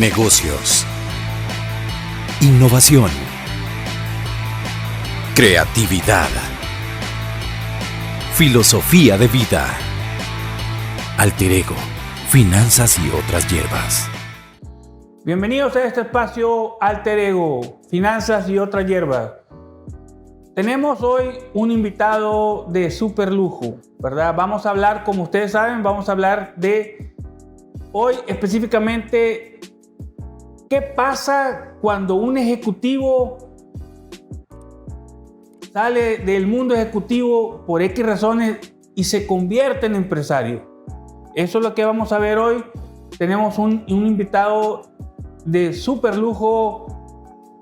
negocios, innovación, creatividad, filosofía de vida, alter ego, finanzas y otras hierbas. Bienvenidos a este espacio Alter Ego, finanzas y otras hierbas. Tenemos hoy un invitado de súper lujo, ¿verdad? Vamos a hablar, como ustedes saben, hoy específicamente qué pasa cuando un ejecutivo sale del mundo ejecutivo por X razones y se convierte en empresario. Eso es lo que vamos a ver hoy. Tenemos un invitado de súper lujo,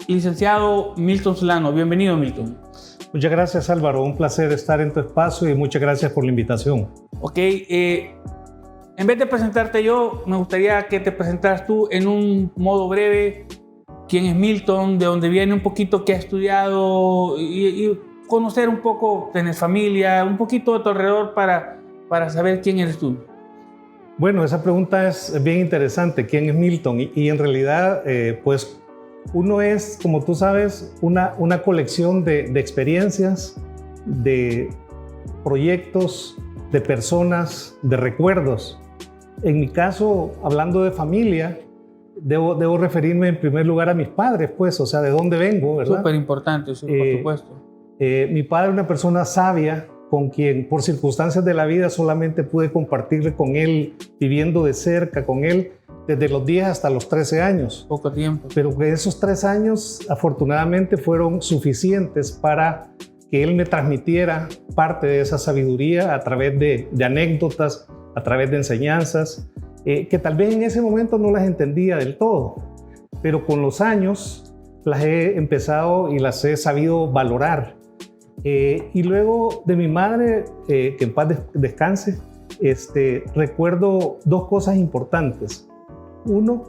licenciado Milton Solano. Bienvenido, Milton. Muchas gracias, Álvaro. Un placer estar en tu espacio y muchas gracias por la invitación. Ok, en vez de presentarte yo, me gustaría que te presentaras tú en un modo breve. ¿Quién es Milton? ¿De dónde viene? Un poquito, qué ha estudiado y conocer un poco, tener familia, un poquito de tu alrededor para saber quién eres tú. Bueno, esa pregunta es bien interesante. ¿Quién es Milton? Y en realidad, pues uno es, como tú sabes, una colección de experiencias, de proyectos, de personas, de recuerdos. En mi caso, hablando de familia, debo referirme en primer lugar a mis padres, pues, o sea, de dónde vengo, ¿verdad? Súper importante, eso, por supuesto. Mi padre es una persona sabia, con quien por circunstancias de la vida solamente pude compartir con él, viviendo de cerca con él, desde los 10 hasta los 13 años. Poco tiempo. Pero que esos 3 años, afortunadamente, fueron suficientes para que él me transmitiera parte de esa sabiduría a través de anécdotas, a través de enseñanzas, que tal vez en ese momento no las entendía del todo, pero con los años las he empezado y las he sabido valorar. Y luego de mi madre, que en paz descanse, recuerdo 2 cosas importantes. 1,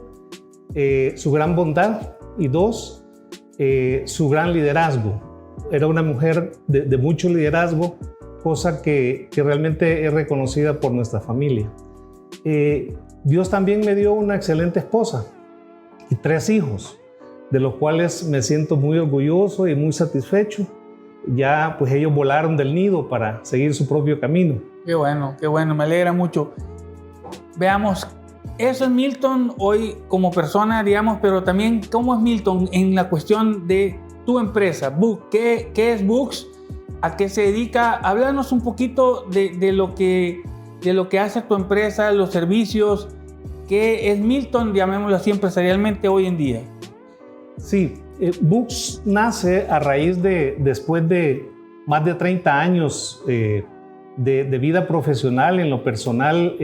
su gran bondad, y 2, su gran liderazgo. Era una mujer de mucho liderazgo, cosa que realmente es reconocida por nuestra familia. Dios también me dio una excelente esposa y 3 hijos, de los cuales me siento muy orgulloso y muy satisfecho. Ya pues ellos volaron del nido para seguir su propio camino. Qué bueno, me alegra mucho. Veamos, eso es Milton hoy como persona, digamos, pero también cómo es Milton en la cuestión de tu empresa, Books. ¿Qué es Books? ¿A qué se dedica? Háblanos un poquito de lo que hace tu empresa, los servicios. ¿Qué es Milton, llamémoslo así, empresarialmente hoy en día? Sí, Books nace a raíz después de más de 30 años de vida profesional. En lo personal,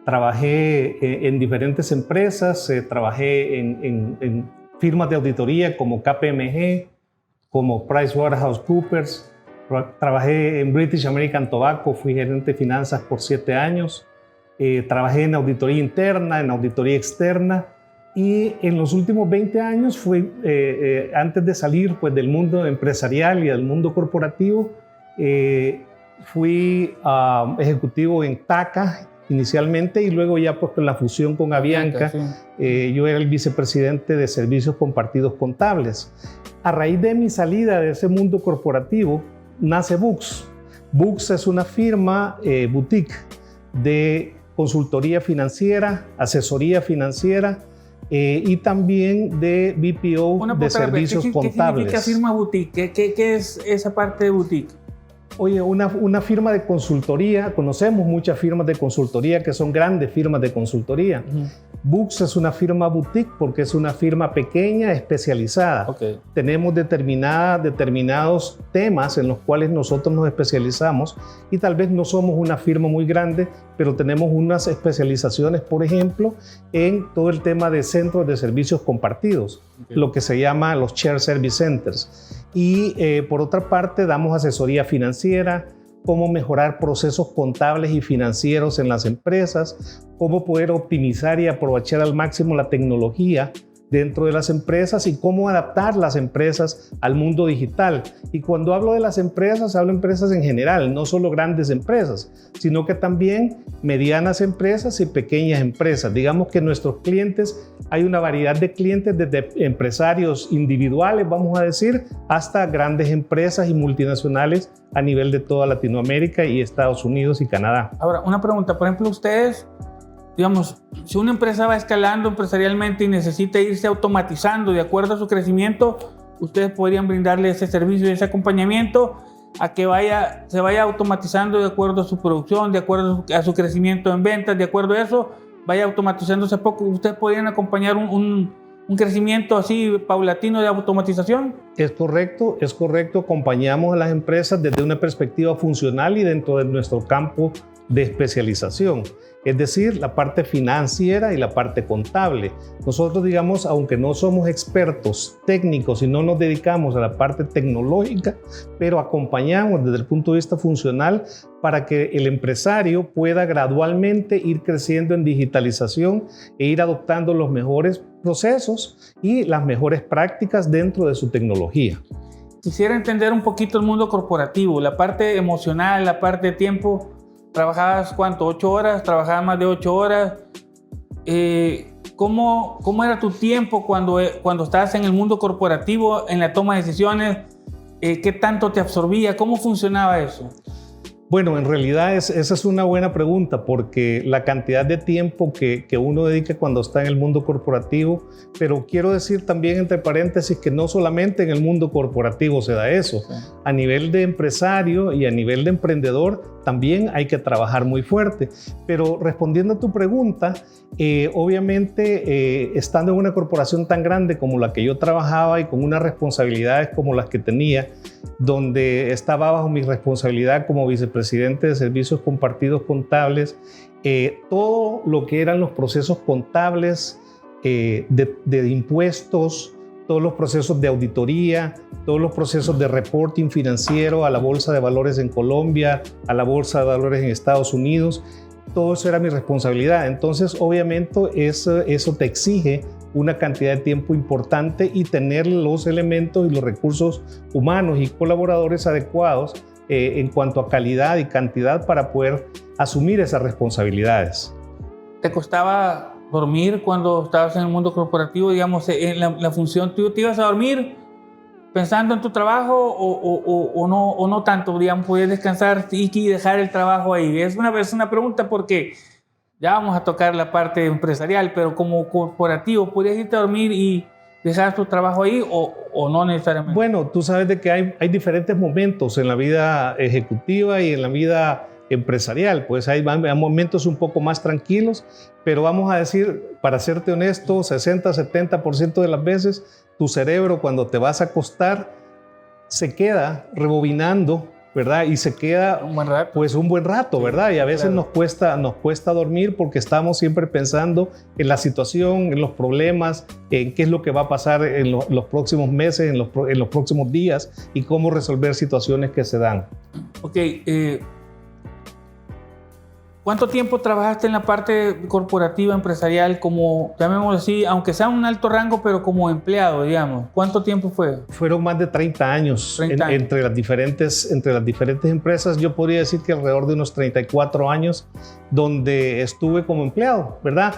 trabajé en diferentes empresas, trabajé en firmas de auditoría como KPMG, como PricewaterhouseCoopers, trabajé en British American Tobacco, fui gerente de finanzas por 7 años, trabajé en auditoría interna, en auditoría externa, y en los últimos 20 años fui, antes de salir pues, del mundo empresarial y del mundo corporativo, fui ejecutivo en TACA inicialmente, y luego ya pues, con la fusión con Avianca, sí. Yo era el vicepresidente de servicios compartidos contables. A raíz de mi salida de ese mundo corporativo, nace Books. Books es una firma boutique de consultoría financiera, asesoría financiera, y también de BPO, de servicios contables. ¿Qué significa firma boutique? ¿Qué es esa parte de boutique? Oye, una firma de consultoría, conocemos muchas firmas de consultoría que son grandes firmas de consultoría. Books es una firma boutique porque es una firma pequeña, especializada. Okay. Tenemos determinados temas en los cuales nosotros nos especializamos, y tal vez no somos una firma muy grande, pero tenemos unas especializaciones, por ejemplo, en todo el tema de centros de servicios compartidos, lo que se llama los Shared Service Centers. Y por otra parte, damos asesoría financiera, cómo mejorar procesos contables y financieros en las empresas, cómo poder optimizar y aprovechar al máximo la tecnología dentro de las empresas y cómo adaptar las empresas al mundo digital. Y cuando hablo de las empresas, hablo de empresas en general, no solo grandes empresas, sino que también medianas empresas y pequeñas empresas. Digamos que nuestros clientes, hay una variedad de clientes, desde empresarios individuales, vamos a decir, hasta grandes empresas y multinacionales a nivel de toda Latinoamérica y Estados Unidos y Canadá. Ahora, una pregunta, por ejemplo, ustedes, digamos, si una empresa va escalando empresarialmente y necesita irse automatizando de acuerdo a su crecimiento, ustedes podrían brindarle ese servicio y ese acompañamiento a que se vaya automatizando de acuerdo a su producción, de acuerdo a su crecimiento en ventas, de acuerdo a eso, vaya automatizándose poco. ¿Ustedes podrían acompañar un crecimiento así paulatino de automatización? Es correcto. Acompañamos a las empresas desde una perspectiva funcional y dentro de nuestro campo de especialización, es decir, la parte financiera y la parte contable. Nosotros, digamos, aunque no somos expertos técnicos y no nos dedicamos a la parte tecnológica, pero acompañamos desde el punto de vista funcional para que el empresario pueda gradualmente ir creciendo en digitalización e ir adoptando los mejores procesos y las mejores prácticas dentro de su tecnología. Quisiera entender un poquito el mundo corporativo, la parte emocional, la parte de tiempo. ¿Trabajabas cuánto? ¿8 horas? ¿Trabajabas más de 8 horas? ¿Cómo era tu tiempo cuando estabas en el mundo corporativo, en la toma de decisiones? ¿Qué tanto te absorbía? ¿Cómo funcionaba eso? Bueno, en realidad esa es una buena pregunta, porque la cantidad de tiempo que uno dedica cuando está en el mundo corporativo, pero quiero decir también entre paréntesis que no solamente en el mundo corporativo se da eso. Sí. A nivel de empresario y a nivel de emprendedor también hay que trabajar muy fuerte. Pero respondiendo a tu pregunta, obviamente estando en una corporación tan grande como la que yo trabajaba y con unas responsabilidades como las que tenía, donde estaba bajo mi responsabilidad como vicepresidente de servicios compartidos contables, todo lo que eran los procesos contables de impuestos, todos los procesos de auditoría, todos los procesos de reporting financiero a la Bolsa de Valores en Colombia, a la Bolsa de Valores en Estados Unidos, todo eso era mi responsabilidad. Entonces, obviamente, eso te exige una cantidad de tiempo importante y tener los elementos y los recursos humanos y colaboradores adecuados en cuanto a calidad y cantidad para poder asumir esas responsabilidades. ¿Te costaba dormir cuando estabas en el mundo corporativo? Digamos, en la función, ¿tú te ibas a dormir pensando en tu trabajo o no tanto? Digamos, ¿podías descansar y dejar el trabajo ahí? Es una pregunta porque ya vamos a tocar la parte empresarial, pero como corporativo, ¿podrías irte a dormir y dejar tu trabajo ahí o no necesariamente? Bueno, tú sabes de que hay diferentes momentos en la vida ejecutiva y en la vida empresarial. Pues hay momentos un poco más tranquilos, pero vamos a decir, para serte honesto, 60-70% de las veces tu cerebro cuando te vas a acostar se queda rebobinando, ¿verdad? Y se queda un buen rato, ¿verdad? Y a veces claro, nos cuesta dormir porque estamos siempre pensando en la situación, en los problemas, en qué es lo que va a pasar en los próximos meses, en los próximos días y cómo resolver situaciones que se dan. Ok, ¿cuánto tiempo trabajaste en la parte corporativa, empresarial, como, llamémoslo así, aunque sea un alto rango, pero como empleado, digamos? ¿Cuánto tiempo fue? Fueron más de 30 años, entre las diferentes empresas. Yo podría decir que alrededor de unos 34 años donde estuve como empleado, ¿verdad?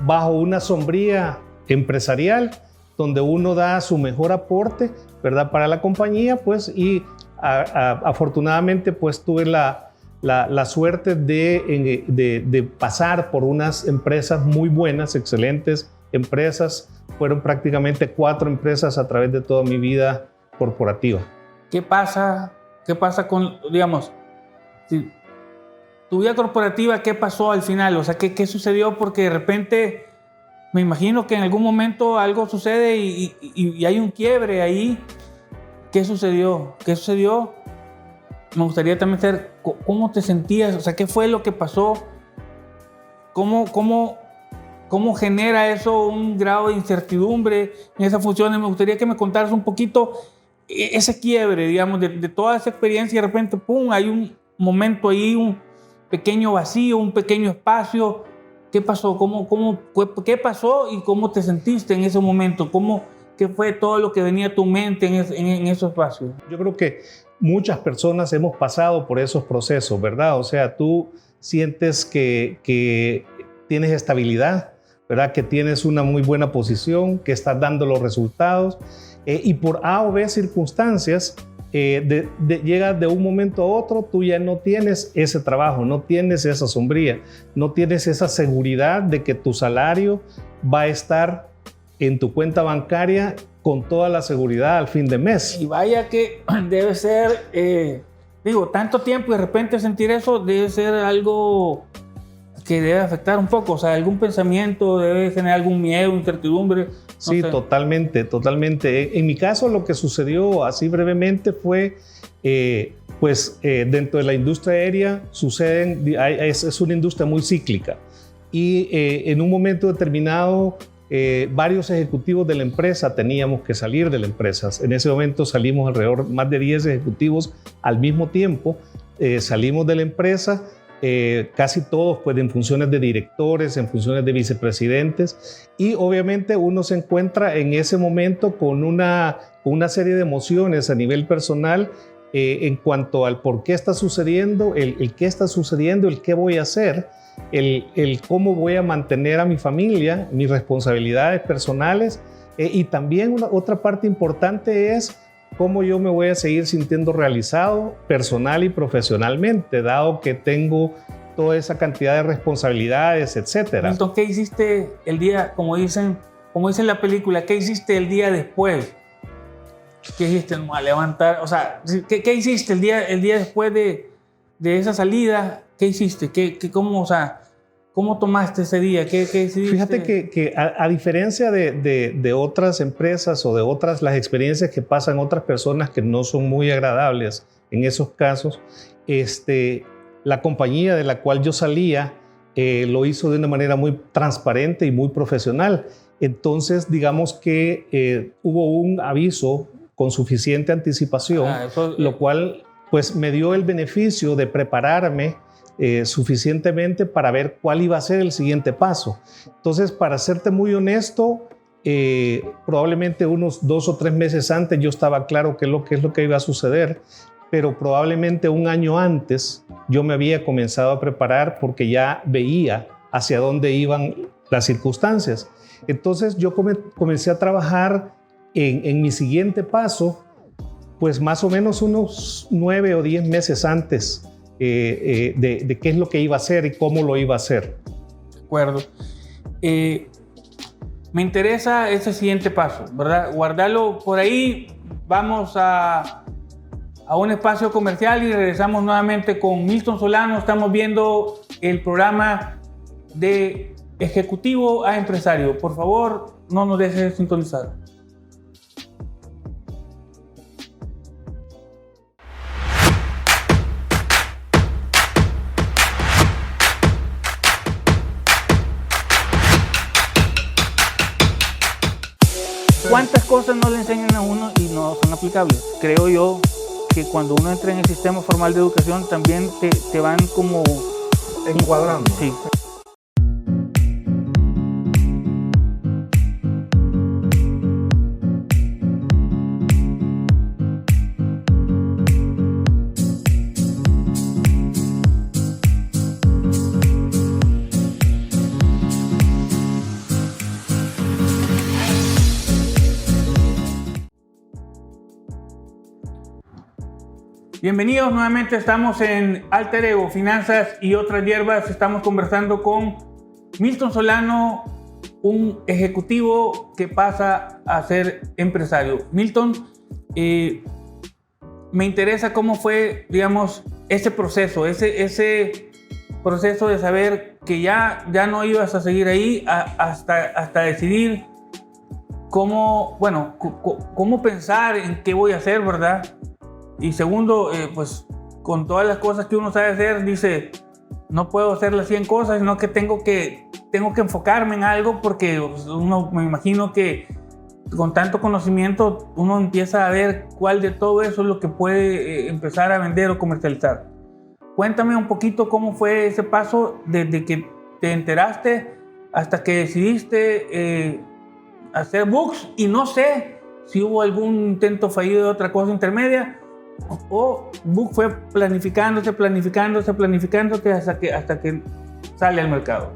Bajo una sombría empresarial donde uno da su mejor aporte, ¿verdad? Para la compañía, pues, y afortunadamente, pues, tuve la suerte de pasar por unas empresas muy buenas, excelentes empresas. Fueron prácticamente 4 empresas a través de toda mi vida corporativa. ¿Qué pasa con, digamos, tu vida corporativa? ¿Qué pasó al final? O sea, ¿qué sucedió? Porque de repente me imagino que en algún momento algo sucede y hay un quiebre ahí. ¿Qué sucedió? Me gustaría también saber cómo te sentías, o sea, qué fue lo que pasó, cómo genera eso un grado de incertidumbre en esas funciones. Me gustaría que me contaras un poquito ese quiebre, digamos, de toda esa experiencia y de repente, ¡pum!, hay un momento ahí, un pequeño vacío, un pequeño espacio. ¿Qué pasó? ¿Qué pasó y cómo te sentiste en ese momento? ¿Qué fue todo lo que venía a tu mente en esos espacios? Yo creo que muchas personas hemos pasado por esos procesos, ¿verdad? O sea, tú sientes que tienes estabilidad, ¿verdad? Que tienes una muy buena posición, que estás dando los resultados y por A o B circunstancias llega de un momento a otro, tú ya no tienes ese trabajo, no tienes esa sombría, no tienes esa seguridad de que tu salario va a estar en tu cuenta bancaria con toda la seguridad al fin de mes. Y vaya que debe ser, tanto tiempo y de repente sentir eso debe ser algo que debe afectar un poco, o sea, algún pensamiento, debe generar algún miedo, incertidumbre. Sí, sé. Totalmente. En mi caso, lo que sucedió así brevemente fue, dentro de la industria aérea es una industria muy cíclica y en un momento determinado varios ejecutivos de la empresa teníamos que salir de la empresa. En ese momento salimos alrededor más de 10 ejecutivos al mismo tiempo, salimos de la empresa. Casi todos pues en funciones de directores, en funciones de vicepresidentes y obviamente uno se encuentra en ese momento con una serie de emociones a nivel personal en cuanto al por qué está sucediendo, el qué está sucediendo, el qué voy a hacer, el cómo voy a mantener a mi familia, mis responsabilidades personales y también otra parte importante es cómo yo me voy a seguir sintiendo realizado personal y profesionalmente, dado que tengo toda esa cantidad de responsabilidades, etcétera. Entonces, ¿qué hiciste el día, como dicen en la película, qué hiciste el día después? ¿Qué hiciste? A levantar, o sea, ¿qué hiciste el día después de esa salida? ¿Qué hiciste? ¿Cómo tomaste ese día? ¿Qué decidiste? Fíjate que a diferencia de otras empresas o de otras, las experiencias que pasan otras personas que no son muy agradables en esos casos, la compañía de la cual yo salía lo hizo de una manera muy transparente y muy profesional. Entonces, digamos que hubo un aviso con suficiente anticipación, lo cual pues me dio el beneficio de prepararme suficientemente para ver cuál iba a ser el siguiente paso. Entonces, para serte muy honesto, probablemente unos 2 o 3 meses antes yo estaba claro qué es lo que iba a suceder, pero probablemente un año antes yo me había comenzado a preparar porque ya veía hacia dónde iban las circunstancias. Entonces yo comencé a trabajar en mi siguiente paso, pues más o menos unos 9 o 10 meses antes de qué es lo que iba a hacer y cómo lo iba a hacer. De acuerdo. Me interesa ese siguiente paso, ¿verdad? Guardarlo por ahí. Vamos a un espacio comercial y regresamos nuevamente con Milton Solano. Estamos viendo el programa de ejecutivo a empresario. Por favor, no nos dejes de sintonizar. ¿Cuántas cosas no le enseñan a uno y no son aplicables? Creo yo que cuando uno entra en el sistema formal de educación también te van como encuadrando. Sí. Bienvenidos nuevamente, estamos en Alter Ego, Finanzas y otras hierbas. Estamos conversando con Milton Solano, un ejecutivo que pasa a ser empresario. Milton, me interesa cómo fue, digamos, ese proceso de saber que ya no ibas a seguir ahí hasta decidir cómo pensar en qué voy a hacer, ¿verdad? Y segundo, pues con todas las cosas que uno sabe hacer, dice, no puedo hacer las 100 cosas, sino que tengo que enfocarme en algo porque uno, me imagino que con tanto conocimiento uno empieza a ver cuál de todo eso es lo que puede empezar a vender o comercializar. Cuéntame un poquito cómo fue ese paso desde que te enteraste hasta que decidiste hacer books, y no sé si hubo algún intento fallido de otra cosa intermedia, o Book fue planificándose hasta que sale al mercado.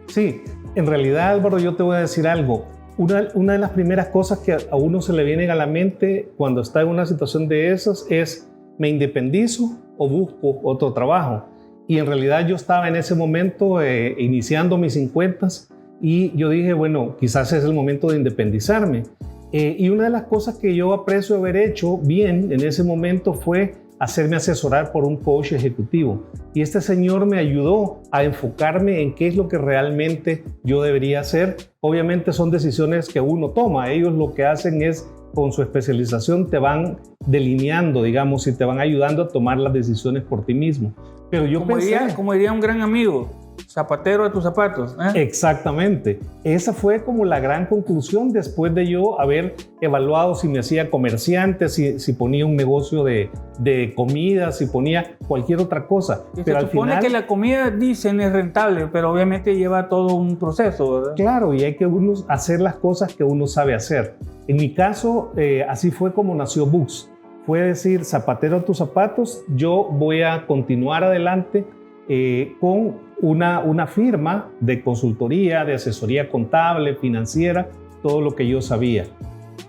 Sí, en realidad, Álvaro, yo te voy a decir algo. Una de las primeras cosas que a uno se le vienen a la mente cuando está en una situación de esas es: ¿me independizo o busco otro trabajo? Y en realidad yo estaba en ese momento iniciando mis 50s, y yo dije, bueno, quizás es el momento de independizarme. Y una de las cosas que yo aprecio haber hecho bien en ese momento fue hacerme asesorar por un coach ejecutivo. Y este señor me ayudó a enfocarme en qué es lo que realmente yo debería hacer. Obviamente son decisiones que uno toma. Ellos lo que hacen es, con su especialización, te van delineando, digamos, y te van ayudando a tomar las decisiones por ti mismo. Pero yo como diría un gran amigo, zapatero de tus zapatos. Exactamente. Esa fue como la gran conclusión después de yo haber evaluado si me hacía comerciante, si ponía un negocio de comida, si ponía cualquier otra cosa. Pero se supone que la comida, dicen, es rentable, pero obviamente lleva todo un proceso, ¿verdad? Claro, y hay que hacer las cosas que uno sabe hacer. En mi caso, así fue como nació Books. Fue decir, zapatero a tus zapatos, yo voy a continuar adelante con una firma de consultoría, de asesoría contable, financiera, todo lo que yo sabía.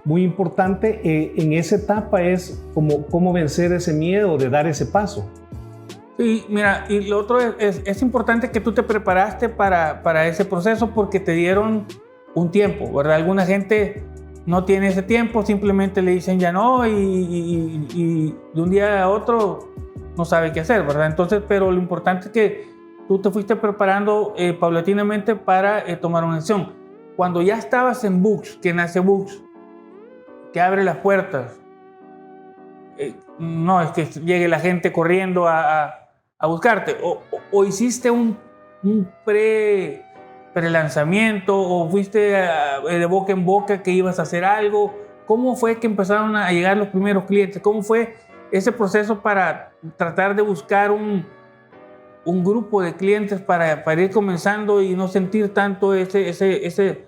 Muy importante en esa etapa es cómo vencer ese miedo de dar ese paso. Sí, mira, y lo otro es importante que tú te preparaste para ese proceso, porque te dieron un tiempo, ¿verdad? Alguna gente no tiene ese tiempo, simplemente le dicen ya no, y de un día a otro no sabe qué hacer, ¿verdad? Entonces, pero lo importante es que tú te fuiste preparando paulatinamente para tomar una decisión. Cuando ya estabas en Books, que nace Books, que abre las puertas, no es que llegue la gente corriendo a buscarte, o hiciste un pre-lanzamiento, o fuiste de boca en boca que ibas a hacer algo. ¿Cómo fue que empezaron a llegar los primeros clientes? ¿Cómo fue ese proceso para tratar de buscar un grupo de clientes para ir comenzando y no sentir tanto ese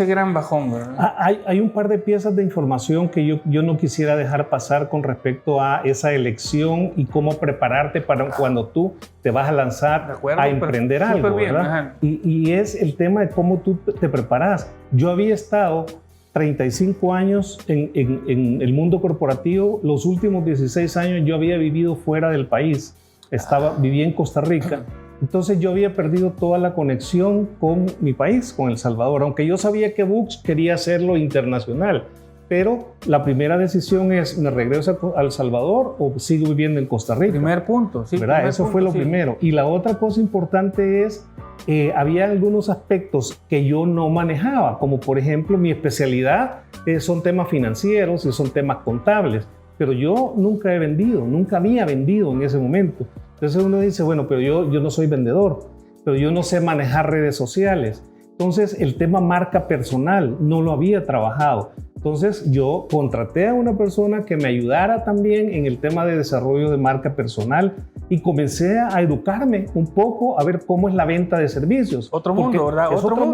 gran bajón, ¿verdad? Hay un par de piezas de información que yo no quisiera dejar pasar con respecto a esa elección y cómo prepararte para cuando tú te vas a lanzar a emprender algo, ¿verdad? Y es el tema de cómo tú te preparas. Yo había estado 35 años en el mundo corporativo. Los últimos 16 años yo había vivido fuera del país. Vivía en Costa Rica. Entonces yo había perdido toda la conexión con mi país, con El Salvador, aunque yo sabía que Books quería hacerlo internacional. Pero la primera decisión es, ¿me regreso a El Salvador o sigo viviendo en Costa Rica? Primer punto, sí. ¿Verdad? Eso fue lo primero. Y la otra cosa importante es, había algunos aspectos que yo no manejaba, como por ejemplo mi especialidad son temas financieros y son temas contables. Pero yo nunca había vendido en ese momento. Entonces uno dice, bueno, pero yo no soy vendedor, pero yo no sé manejar redes sociales. Entonces el tema marca personal no lo había trabajado. Entonces yo contraté a una persona que me ayudara también en el tema de desarrollo de marca personal y comencé a educarme un poco a ver cómo es la venta de servicios. Otro mundo, ¿verdad? Es otro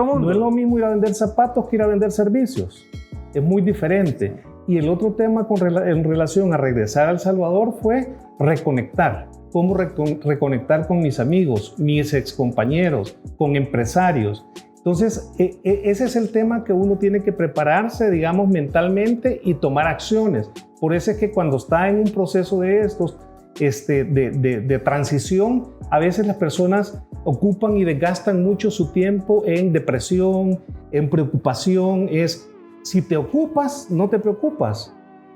mundo. No es lo mismo ir a vender zapatos que ir a vender servicios. Es muy diferente. Y el otro tema en relación a regresar a El Salvador fue reconectar. Cómo reconectar con mis amigos, mis excompañeros, con empresarios. Entonces, ese es el tema que uno tiene que prepararse, digamos, mentalmente y tomar acciones. Por eso es que cuando está en un proceso de estos, de transición, a veces las personas ocupan y desgastan mucho su tiempo en depresión, en preocupación. Si te ocupas, no te preocupas.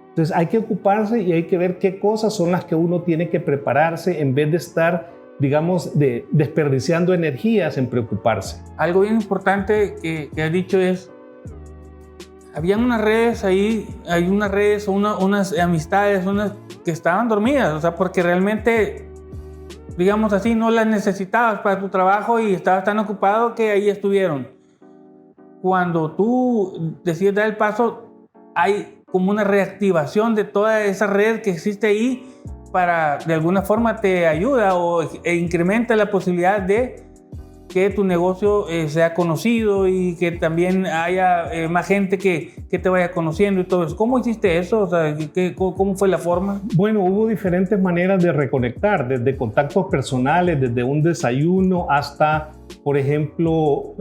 Entonces hay que ocuparse y hay que ver qué cosas son las que uno tiene que prepararse en vez de estar, digamos, desperdiciando energías en preocuparse. Algo bien importante que has dicho es, habían unas redes ahí, hay unas redes o unas amistades, unas que estaban dormidas, o sea, porque realmente, digamos así, no las necesitabas para tu trabajo y estabas tan ocupado que ahí estuvieron. Cuando tú decides dar el paso, hay como una reactivación de toda esa red que existe ahí para, de alguna forma, te ayuda e incrementa la posibilidad de que tu negocio sea conocido y que también haya más gente que te vaya conociendo y todo eso. ¿Cómo hiciste eso? O sea, ¿cómo fue la forma? Bueno, hubo diferentes maneras de reconectar, desde contactos personales, desde un desayuno hasta, por ejemplo,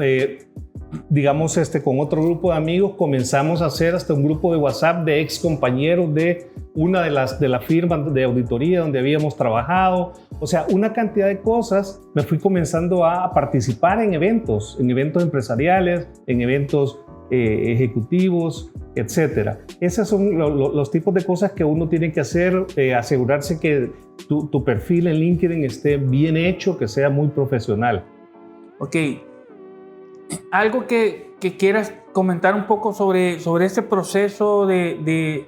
digamos, con otro grupo de amigos comenzamos a hacer hasta un grupo de WhatsApp de ex compañeros de una de las firmas de auditoría donde habíamos trabajado. O sea, una cantidad de cosas. Me fui comenzando a participar en eventos empresariales, en eventos ejecutivos, etcétera. Esos son los tipos de cosas que uno tiene que hacer, asegurarse que tu perfil en LinkedIn esté bien hecho, que sea muy profesional. Ok. Algo que quieras comentar un poco sobre ese proceso de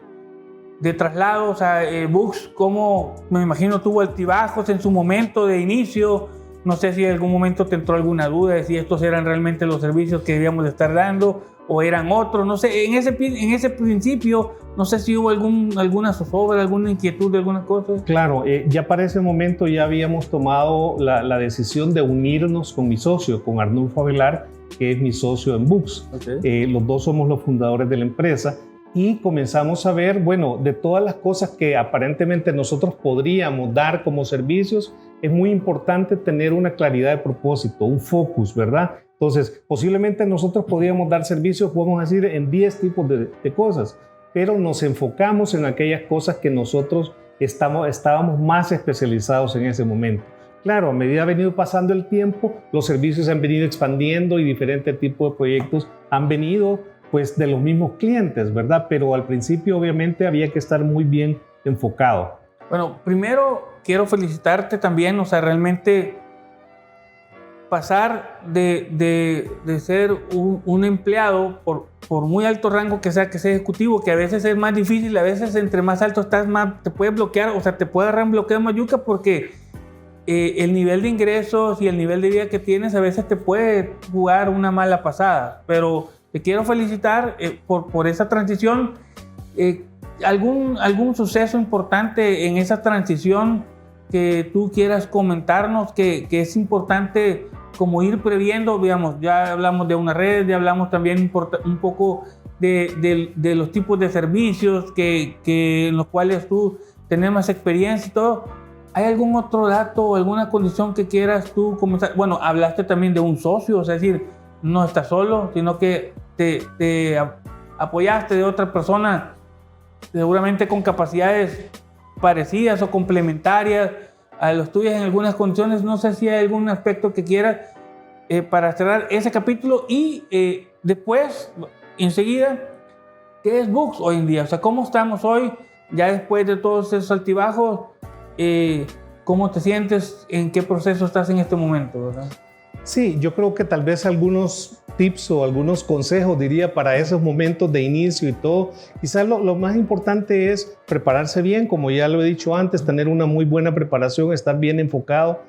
traslado, o sea, Books, cómo me imagino tuvo altibajos en su momento de inicio. No sé si en algún momento te entró alguna duda de si estos eran realmente los servicios que debíamos de estar dando o eran otros. No sé, en ese principio, no sé si hubo alguna zozobra, alguna inquietud de algunas cosas. Claro, ya para ese momento ya habíamos tomado la decisión de unirnos con mi socio, con Arnulfo Avelar, que es mi socio en Books. Okay. Los dos somos los fundadores de la empresa y comenzamos a ver, bueno, de todas las cosas que aparentemente nosotros podríamos dar como servicios, es muy importante tener una claridad de propósito, un focus, ¿verdad? Entonces, posiblemente nosotros podríamos dar servicios, podemos decir, en 10 tipos de cosas, pero nos enfocamos en aquellas cosas que nosotros estábamos más especializados en ese momento. Claro, a medida que ha venido pasando el tiempo, los servicios se han venido expandiendo y diferentes tipos de proyectos han venido pues de los mismos clientes, ¿verdad? Pero al principio obviamente había que estar muy bien enfocado. Bueno, primero quiero felicitarte también, o sea, realmente pasar de ser un empleado por muy alto rango que sea ejecutivo, que a veces es más difícil, a veces entre más alto estás, más te puede bloquear, o sea, te puede agarrar un bloqueo mayuca porque el nivel de ingresos y el nivel de vida que tienes a veces te puede jugar una mala pasada, pero te quiero felicitar por esa transición. ¿Algún suceso importante en esa transición que tú quieras comentarnos que es importante como ir previendo? Digamos, ya hablamos de una red, ya hablamos también un poco de los tipos de servicios en los cuales tú tenés más experiencia y todo. ¿Hay algún otro dato o alguna condición que quieras tú comenzar? Bueno, hablaste también de un socio, es decir, no estás solo, sino que te apoyaste de otra persona, seguramente con capacidades parecidas o complementarias a los tuyos en algunas condiciones. No sé si hay algún aspecto que quieras para cerrar ese capítulo y después, enseguida, ¿qué es Books hoy en día? O sea, ¿cómo estamos hoy ya después de todos esos altibajos? ¿Cómo te sientes? ¿En qué proceso estás en este momento, verdad? Sí, yo creo que tal vez algunos tips o algunos consejos diría para esos momentos de inicio y todo. Quizás lo más importante es prepararse bien, como ya lo he dicho antes, tener una muy buena preparación, estar bien enfocado,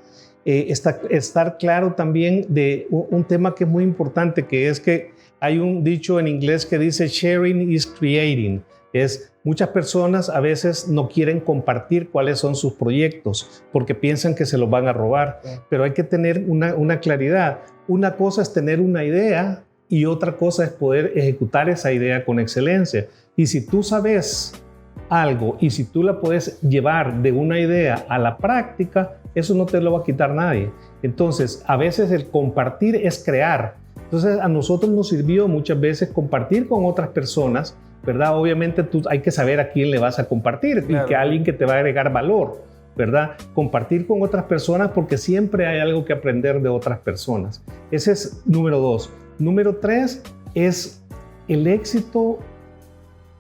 estar claro también de un tema que es muy importante, que es que hay un dicho en inglés que dice sharing is creating. Muchas personas a veces no quieren compartir cuáles son sus proyectos porque piensan que se los van a robar, pero hay que tener una claridad. Una cosa es tener una idea y otra cosa es poder ejecutar esa idea con excelencia. Y si tú sabes algo y si tú la puedes llevar de una idea a la práctica, eso no te lo va a quitar nadie. Entonces, a veces el compartir es crear. Entonces, a nosotros nos sirvió muchas veces compartir con otras personas, ¿verdad? Obviamente tú hay que saber a quién le vas a compartir, claro, y que alguien que te va a agregar valor, ¿verdad? Compartir con otras personas porque siempre hay algo que aprender de otras personas. Ese es número 2. Número 3 es el éxito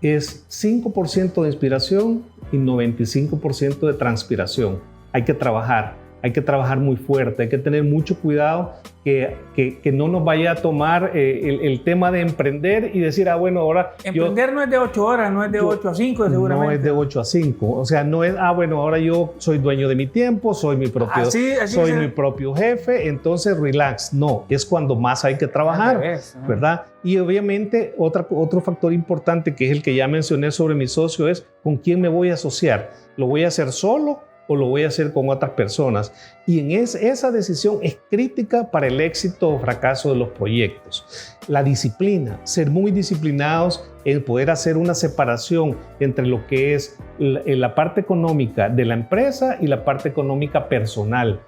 es 5% de inspiración y 95% de transpiración. Hay que trabajar muy fuerte, hay que tener mucho cuidado que no nos vaya a tomar el tema de emprender y decir, bueno, ahora... Emprender no es de 8 horas, no es de 8 a 5 seguramente. No es de 8 a 5, o sea, no es, bueno, ahora yo soy dueño de mi tiempo, soy mi propio, soy mi propio jefe, entonces relax. No, es cuando más hay que trabajar, ¿verdad? Y obviamente otro factor importante que es el que ya mencioné sobre mi socio es con quién me voy a asociar. ¿Lo voy a hacer solo o lo voy a hacer con otras personas. Y esa decisión es crítica para el éxito o fracaso de los proyectos. La disciplina, ser muy disciplinados en poder hacer una separación entre lo que es la parte económica de la empresa y la parte económica personal.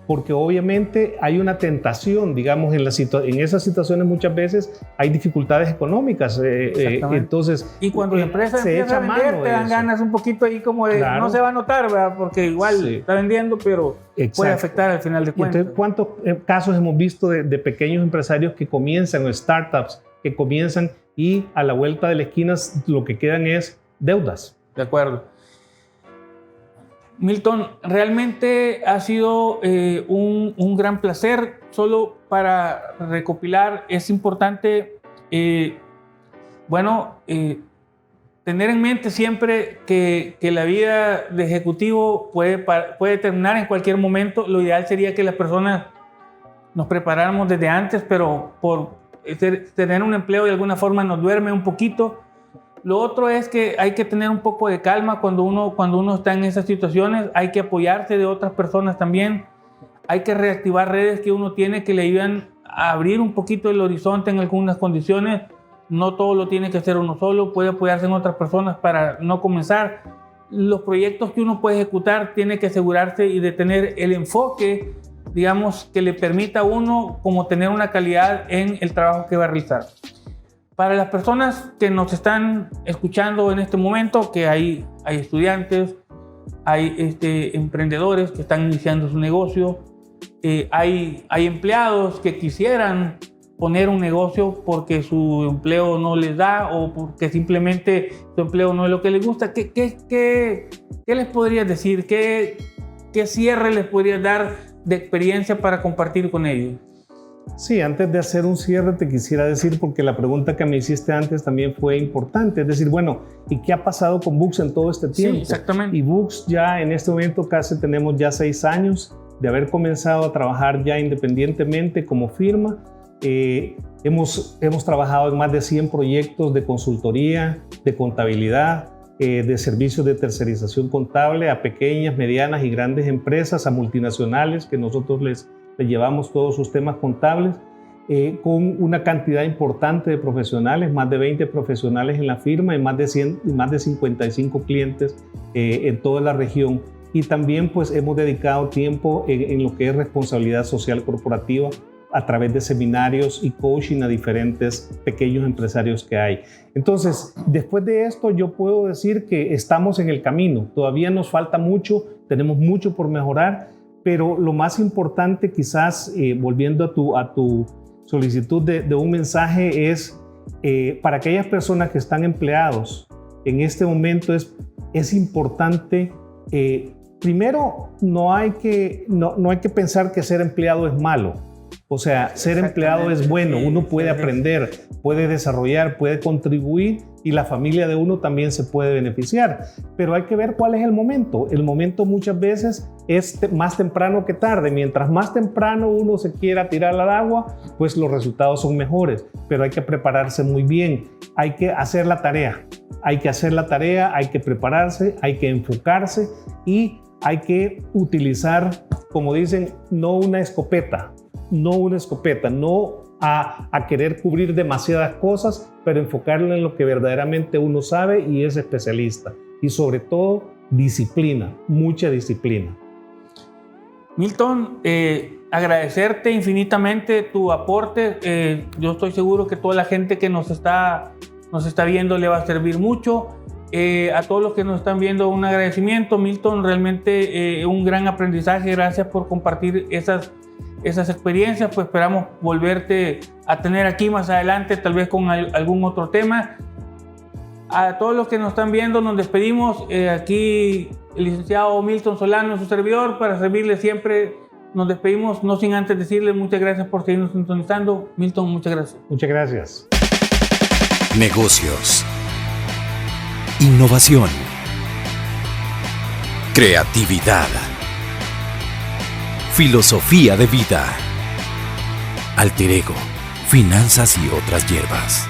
Porque obviamente hay una tentación, digamos, en esas situaciones muchas veces hay dificultades económicas. Entonces, y cuando la empresa empieza a vender, te dan ganas un poquito ahí como de, claro, no se va a notar, ¿verdad? Porque igual está vendiendo, pero puede afectar al final de cuentas. Entonces, ¿cuántos casos hemos visto de pequeños empresarios que comienzan, o startups que comienzan y a la vuelta de la esquina lo que quedan es deudas? De acuerdo. Milton, realmente ha sido un gran placer. Solo para recopilar, es importante, tener en mente siempre que la vida de ejecutivo puede terminar en cualquier momento. Lo ideal sería que las personas nos preparáramos desde antes, pero por tener un empleo de alguna forma nos duerme un poquito. Lo otro es que hay que tener un poco de calma cuando uno está en esas situaciones. Hay que apoyarse de otras personas también. Hay que reactivar redes que uno tiene que le ayudan a abrir un poquito el horizonte en algunas condiciones. No todo lo tiene que hacer uno solo. Puede apoyarse en otras personas para no comenzar. Los proyectos que uno puede ejecutar tiene que asegurarse y de tener el enfoque, digamos, que le permita a uno como tener una calidad en el trabajo que va a realizar. Para las personas que nos están escuchando en este momento, que hay estudiantes, hay emprendedores que están iniciando su negocio, hay empleados que quisieran poner un negocio porque su empleo no les da o porque simplemente su empleo no es lo que les gusta. ¿Qué les podrías decir? ¿Qué cierre les podrías dar de experiencia para compartir con ellos? Sí, antes de hacer un cierre te quisiera decir, porque la pregunta que me hiciste antes también fue importante, es decir, bueno, ¿y qué ha pasado con Books en todo este tiempo? Sí, exactamente. Y Books ya en este momento casi tenemos ya 6 años de haber comenzado a trabajar ya independientemente como firma. Hemos trabajado en más de 100 proyectos de consultoría, de contabilidad, de servicios de tercerización contable a pequeñas, medianas y grandes empresas, a multinacionales que nosotros les llevamos todos sus temas contables, con una cantidad importante de profesionales, más de 20 profesionales en la firma y más de 55 clientes en toda la región. Y también pues hemos dedicado tiempo en lo que es responsabilidad social corporativa a través de seminarios y coaching a diferentes pequeños empresarios que hay. Entonces, después de esto yo puedo decir que estamos en el camino. Todavía nos falta mucho, tenemos mucho por mejorar, pero lo más importante quizás, volviendo a tu solicitud de un mensaje, es para aquellas personas que están empleados en este momento es importante, primero no hay que pensar que ser empleado es malo. O sea, ser empleado es bueno, uno puede aprender, puede desarrollar, puede contribuir y la familia de uno también se puede beneficiar. Pero hay que ver cuál es el momento. El momento muchas veces es más temprano que tarde. Mientras más temprano uno se quiera tirar al agua, pues los resultados son mejores. Pero hay que prepararse muy bien. Hay que hacer la tarea. Hay que prepararse, hay que enfocarse y hay que utilizar, como dicen, no una escopeta, no a querer cubrir demasiadas cosas, pero enfocarlo en lo que verdaderamente uno sabe y es especialista. Y sobre todo, disciplina, mucha disciplina. Milton, agradecerte infinitamente tu aporte. Yo estoy seguro que toda la gente que nos está viendo le va a servir mucho. A todos los que nos están viendo, un agradecimiento. Milton, realmente un gran aprendizaje. Gracias por compartir esas experiencias. Pues esperamos volverte a tener aquí más adelante, tal vez con algún otro tema. A todos los que nos están viendo, nos despedimos. Aquí el licenciado Milton Solano, su servidor, para servirle siempre. Nos despedimos, no sin antes decirle muchas gracias por seguirnos sintonizando. Milton, muchas gracias. Muchas gracias. Negocios. Innovación. Creatividad. Filosofía de vida. Alter ego. Finanzas y otras hierbas.